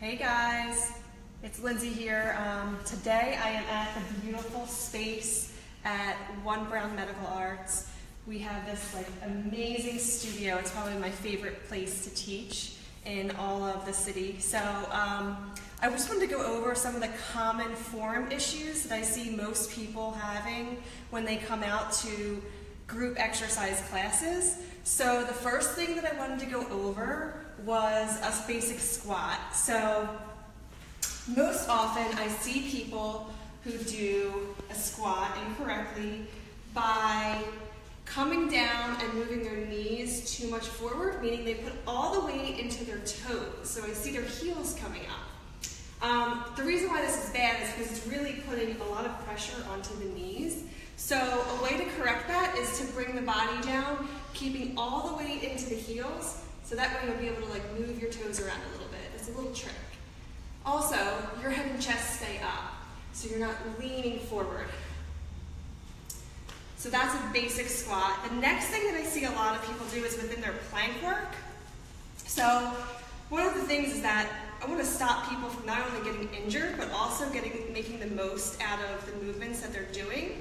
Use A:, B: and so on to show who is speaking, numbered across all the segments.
A: Hey guys, it's Lindsay here. Today I am at the beautiful space at One Brown Medical Arts. We have this amazing studio. It's probably my favorite place to teach in all of the city. So I just wanted to go over some of the common form issues that I see most people having when they come out to group exercise classes. So the first thing that I wanted to go over was a basic squat. So most often I see people who do a squat incorrectly by coming down and moving their knees too much forward, meaning they put all the weight into their toes. So I see their heels coming up. The reason why this is bad is because it's really putting a lot of pressure onto the knees. So a way to correct that is to bring the body down, keeping all the weight into the heels, so that way you'll be able to move your toes around a little bit. It's a little trick. Also, your head and chest stay up, so you're not leaning forward. So that's a basic squat. The next thing that I see a lot of people do is within their plank work. So one of the things is that I want to stop people from not only getting injured, but also making the most out of the movements that they're doing.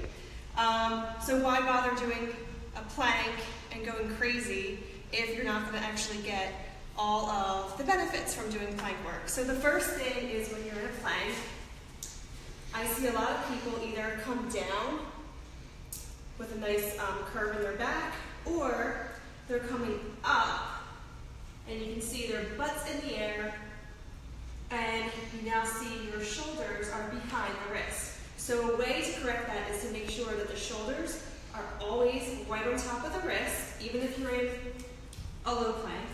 A: So why bother doing a plank and going crazy if you're not going to actually get all of the benefits from doing plank work? So the first thing is when you're in a plank, I see a lot of people either come down with a nice curve in their back, or they're coming up, and you can see their butts in the air, and you now see your shoulders are behind the wrist. So a way to correct that is to make sure that the shoulders are always right on top of the wrist, even if you're in a low plank.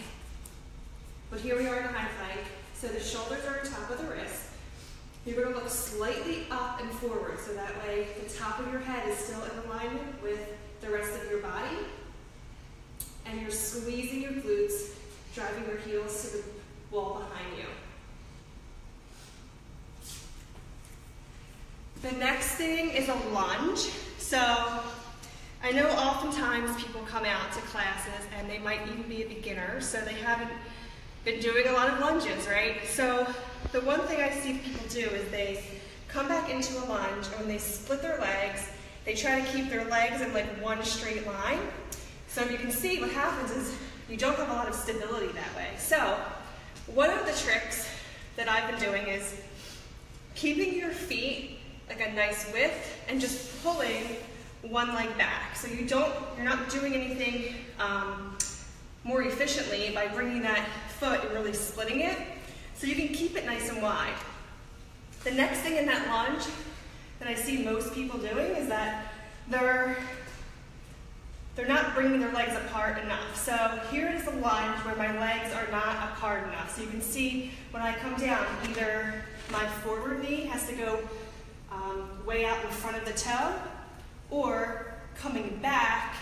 A: But here we are in a high plank, so the shoulders are on top of the wrist. You're going to look slightly up and forward, so that way the top of your head is still in alignment with the rest of your body. And you're squeezing your glutes, driving your heels to the wall behind you. The next thing is a lunge. So I know oftentimes people come out to classes and they might even be a beginner, so they haven't been doing a lot of lunges, right? So the one thing I see people do is they come back into a lunge, and when they split their legs, they try to keep their legs in one straight line. So you can see what happens is you don't have a lot of stability that way. So one of the tricks that I've been doing is keeping your feet a nice width and just pulling one leg back. So you're not doing anything more efficiently by bringing that foot and really splitting it. So you can keep it nice and wide. The next thing in that lunge that I see most people doing is that they're not bringing their legs apart enough. So here is a lunge where my legs are not apart enough. So you can see when I come down, either my forward knee has to go way out in front of the toe, or coming back,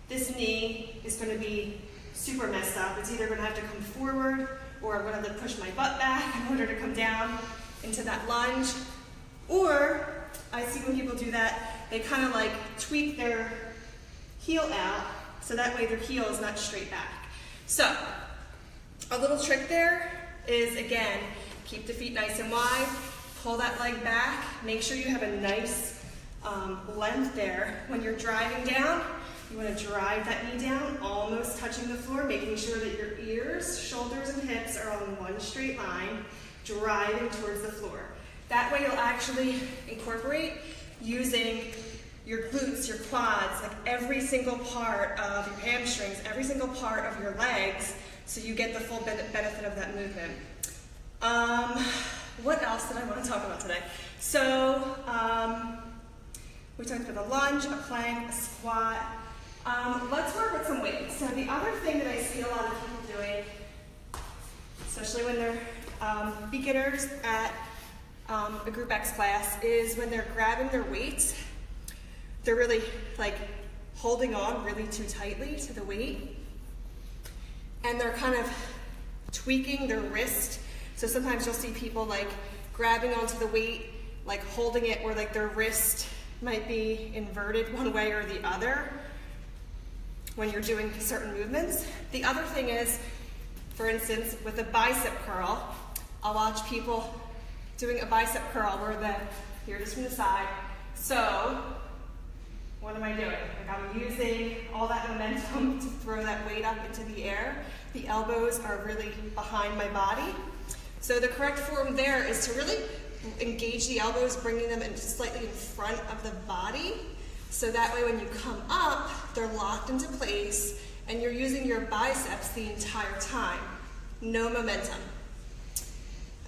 A: this knee is going to be super messed up. It's either going to have to come forward, or I'm going to have to push my butt back in order to come down into that lunge. Or I see when people do that, they kind of tweak their heel out, so that way their heel is not straight back. So a little trick there is, again, keep the feet nice and wide, pull that leg back, make sure you have a nice length there. When you're driving down, you want to drive that knee down, almost touching the floor, making sure that your ears, shoulders, and hips are on one straight line, driving towards the floor. That way you'll actually incorporate using your glutes, your quads, every single part of your hamstrings, every single part of your legs, so you get the full benefit of that movement. What else did I want to talk about today? So we talked about a lunge, a plank, a squat. Let's work with some weights. So the other thing that I see a lot of people doing, especially when they're beginners at a group X class, is when they're grabbing their weights, they're really holding on really too tightly to the weight, and they're kind of tweaking their wrist. So sometimes you'll see people grabbing onto the weight, holding it where their wrist might be inverted one way or the other when you're doing certain movements. The other thing is, for instance, with a bicep curl, I'll watch people doing a bicep curl where here it is from the side. So, what am I doing? Like I'm using all that momentum to throw that weight up into the air. The elbows are really behind my body. So the correct form there is to really engage the elbows, bringing them in slightly in front of the body. So that way when you come up, they're locked into place and you're using your biceps the entire time. No momentum.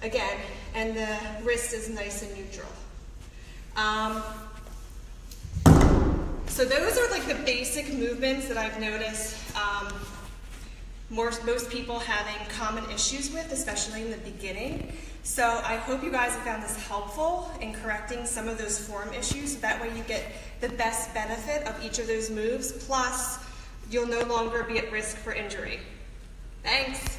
A: Again, and the wrist is nice and neutral. So those are like the basic movements that I've noticed most people having common issues with, especially in the beginning. So I hope you guys have found this helpful in correcting some of those form issues. That way you get the best benefit of each of those moves, plus you'll no longer be at risk for injury. Thanks.